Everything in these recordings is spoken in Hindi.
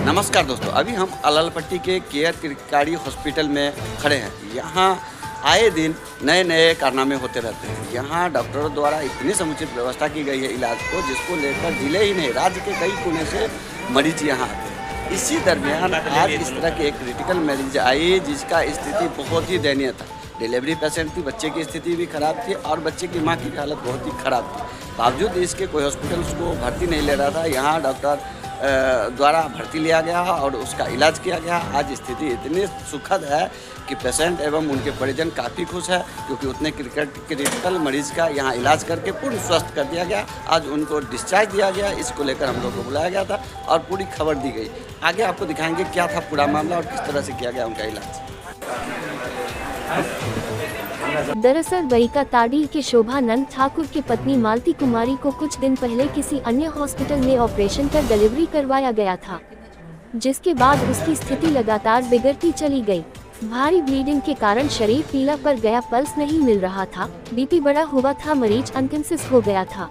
नमस्कार दोस्तों, अभी हम अलालपट्टी के केयर किरकारी हॉस्पिटल में खड़े हैं। यहाँ आए दिन नए नए कारनामे होते रहते हैं। यहाँ डॉक्टरों द्वारा इतनी समुचित व्यवस्था की गई है इलाज को, जिसको लेकर जिले ही नहीं राज्य के कई कोने से मरीज यहाँ आते हैं। इसी दरमियान आज इस तरह की एक क्रिटिकल मरीज आई जिसका स्थिति बहुत ही दयनीय था। डिलीवरी पेशेंट थी, बच्चे की स्थिति भी खराब थी और बच्चे की माँ की हालत बहुत ही खराब थी। बावजूद इसके कोई हॉस्पिटल उसको भर्ती नहीं ले रहा था। यहाँ डॉक्टर द्वारा भर्ती लिया गया और उसका इलाज किया गया। आज स्थिति इतनी सुखद है कि पेशेंट एवं उनके परिजन काफ़ी खुश है, क्योंकि उतने क्रिटिकल मरीज का यहाँ इलाज करके पूर्ण स्वस्थ कर दिया गया। आज उनको डिस्चार्ज दिया गया, इसको लेकर हम लोग को बुलाया गया था और पूरी खबर दी गई। आगे आपको दिखाएंगे क्या था पूरा मामला और किस तरह से किया गया उनका इलाज। दरअसल बईका ताडीह के शोभानंद ठाकुर की पत्नी मालती कुमारी को कुछ दिन पहले किसी अन्य हॉस्पिटल में ऑपरेशन कर डिलीवरी करवाया गया था, जिसके बाद उसकी स्थिति लगातार बिगड़ती चली गई। भारी ब्लीडिंग के कारण शरीर पीला पड़ गया, पल्स नहीं मिल रहा था, बीपी बढ़ा हुआ था, मरीज अनकॉन्शियस हो गया था।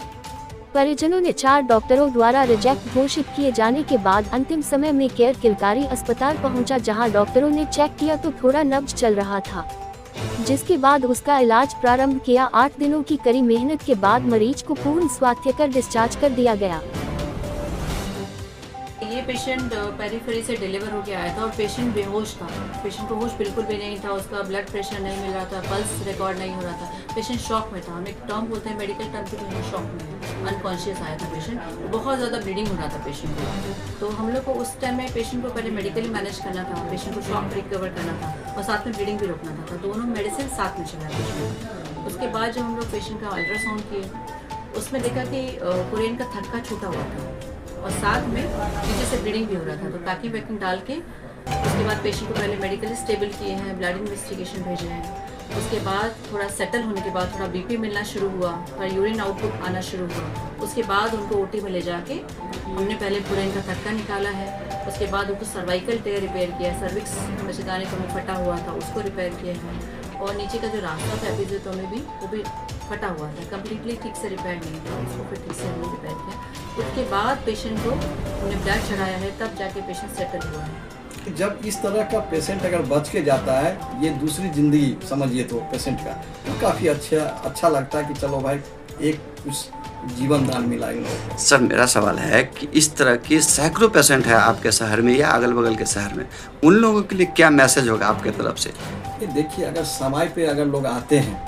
परिजनों ने 4 डॉक्टरों द्वारा रिजेक्ट घोषित किए जाने के बाद अंतिम समय में केयर किरकारी अस्पताल पहुंचा, जहां डॉक्टरों ने चेक किया तो थोड़ा नब्ज चल रहा था, जिसके बाद उसका इलाज प्रारंभ किया। 8 दिनों की कड़ी मेहनत के बाद मरीज को पूर्ण स्वास्थ्य कर डिस्चार्ज कर दिया गया। ये पेशेंट पेरिफेरी से डिलीवर होकर आया था और पेशेंट बेहोश था। पेशेंट को होश बिल्कुल भी नहीं था, उसका ब्लड प्रेशर नहीं मिल रहा था, पल्स रिकॉर्ड नहीं हो रहा था। पेशेंट शॉक में था। हम एक टर्म बोलते हैं मेडिकल टर्म की, पेशेंट शॉक में है, अनकॉन्शियस आया था पेशेंट। बहुत ज़्यादा ब्लीडिंग हो रहा था पेशेंट को। तो हम लोग को उस टाइम में पेशेंट को पहले मेडिकली मैनेज करना था, पेशेंट को शॉक रिकवर करना था और साथ में ब्लीडिंग भी रोकना था। तो दोनों मेडिसिन साथ में चला पेशेंट। उसके बाद जब हम लोग पेशेंट का अल्ट्रासाउंड किए, उसमें देखा कि कुरेन का थक्का छूटा हुआ था और साथ में नीचे से ब्लीडिंग भी हो रहा था। तो पैकिंग वैकिंग डाल के उसके बाद पेशेंट को पहले मेडिकली स्टेबल किए हैं, ब्लड इन्वेस्टिगेशन भेजे हैं। उसके बाद थोड़ा सेटल होने के बाद थोड़ा बीपी मिलना शुरू हुआ और यूरिन आउटपुट आना शुरू हुआ। उसके बाद उनको ओटी में ले जाके हमने पहले पूरा इनका थक्का निकाला है। उसके बाद उनको सर्वाइकल टेयर रिपेयर किया है, सर्विक्स बच्चेदानी का मुँह फटा हुआ था उसको रिपेयर किया है। और नीचे का जो रास्ता था एपिजियोटोमी भी वो भी फटा हुआ था, कम्प्लीटली ठीक से रिपेयर नहीं था, उसको फिर ठीक से हमने रिपेयर किया। उसके बाद पेशेंट को हमने ब्लड चढ़ाया है, तब जाके पेशेंट सेटल हुआ है। जब इस तरह का पेशेंट अगर बच के जाता है, ये दूसरी ज़िंदगी समझिए तो पेशेंट का, तो काफ़ी अच्छा लगता है कि चलो भाई एक कुछ जीवन दान मिला इन लोगों को। सर, मेरा सवाल है कि इस तरह के सैकड़ों पेशेंट है आपके शहर में या अगल बगल के शहर में, उन लोगों के लिए क्या मैसेज होगा आपके तरफ से? ये देखिए, अगर समय पे अगर लोग आते हैं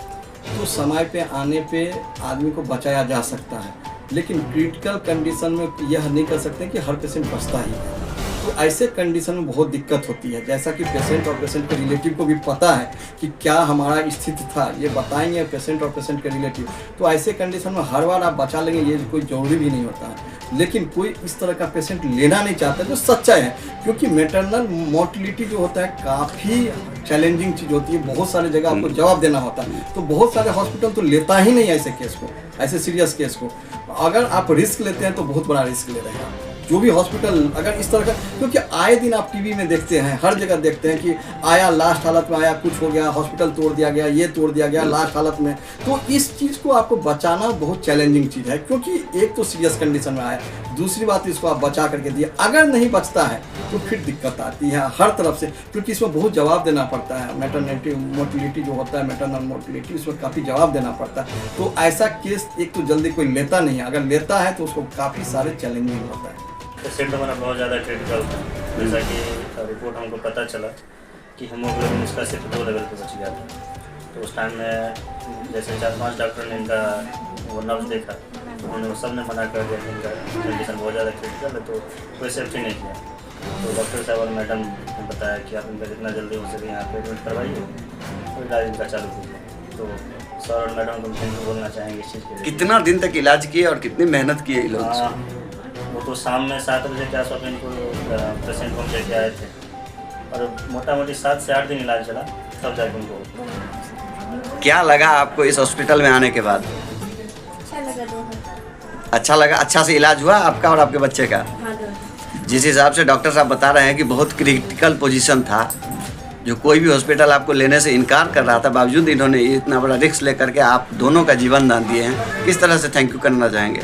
तो समय पे आने पे आदमी को बचाया जा सकता है, लेकिन क्रिटिकल कंडीशन में यह नहीं कर सकते कि हर पेशेंट बचता ही है। तो ऐसे कंडीशन में बहुत दिक्कत होती है। जैसा कि पेशेंट और पेशेंट के रिलेटिव को भी पता है कि क्या हमारा स्थिति था, ये बताएंगे पेशेंट और पेशेंट के रिलेटिव। तो ऐसे कंडीशन में हर बार आप बचा लेंगे ये कोई ज़रूरी भी नहीं होता है। लेकिन कोई इस तरह का पेशेंट लेना नहीं चाहता, जो सच्चाई है, क्योंकि मैटरनल मोर्टिलिटी जो होता है काफ़ी चैलेंजिंग चीज़ होती है। बहुत सारे जगह आपको जवाब देना होता है, तो बहुत सारे हॉस्पिटल तो लेता ही नहीं ऐसे केस को, ऐसे सीरियस केस को। अगर आप रिस्क लेते हैं तो बहुत बड़ा रिस्क ले रहे हैं आप। जो भी हॉस्पिटल अगर इस तरह का, क्योंकि आए दिन आप टीवी में देखते हैं, हर जगह देखते हैं कि आया लास्ट हालत में आया, कुछ हो गया, हॉस्पिटल तोड़ दिया गया, ये तोड़ दिया गया लास्ट हालत में। तो इस चीज़ को आपको बचाना बहुत चैलेंजिंग चीज़ है, क्योंकि एक तो सीरियस कंडीशन में आया, दूसरी बात इसको आप बचा करके दिए। अगर नहीं बचता है तो फिर दिक्कत आती है हर तरफ से, क्योंकि इसमें बहुत जवाब देना पड़ता है। मैटरनिटी मोर्टिलिटी जो होता है, मैटरनल मोर्टिलिटी, उसमें काफ़ी जवाब देना पड़ता है। तो ऐसा केस एक तो जल्दी कोई लेता नहीं है, अगर लेता है तो उसको काफ़ी सारे चैलेंजिंग होता है। पेशेंट हमारा बहुत ज़्यादा क्रिटिकल था। जैसा कि रिपोर्ट हमको पता चला कि हीमोग्लोबिन इसका सिर्फ 2 लेवल पे बच गया था। तो उस टाइम में जैसे 4-5 डॉक्टर ने इनका वो नब्ज देखा, तो उन्होंने सब ने मना कर दिया कि इनका कंडीशन बहुत ज़्यादा क्रिटिकल है, तो कोई सेफ्टी नहीं किया। तो डॉक्टर साहब और मैडम ने बताया कि आप इनका जितना जल्दी हो सके यहाँ पे एडमिट करवाइए और इलाज इनका चालू कीजिए। तो सर और मैडम को थैंक यू बोलना चाहेंगे इस चीज़ के लिए। कितना दिन तक इलाज किए और कितनी मेहनत की है लोग? वो तो शाम में 7 बजे के आसपास इनको पेशेंट को हम लेके आए थे और मोटा मोटी 7 से 8 दिन इलाज चला, तब जाके उनको। क्या लगा आपको इस हॉस्पिटल में आने के बाद? अच्छा लगा। अच्छा से इलाज हुआ आपका और आपके बच्चे का? जिस हिसाब से डॉक्टर साहब बता रहे हैं कि बहुत क्रिटिकल पोजीशन था, जो कोई भी हॉस्पिटल आपको लेने से इनकार कर रहा था, बावजूद इन्होंने इतना बड़ा रिस्क लेकर के आप दोनों का जीवन दान दिए हैं। किस तरह से थैंक यू करना चाहेंगे?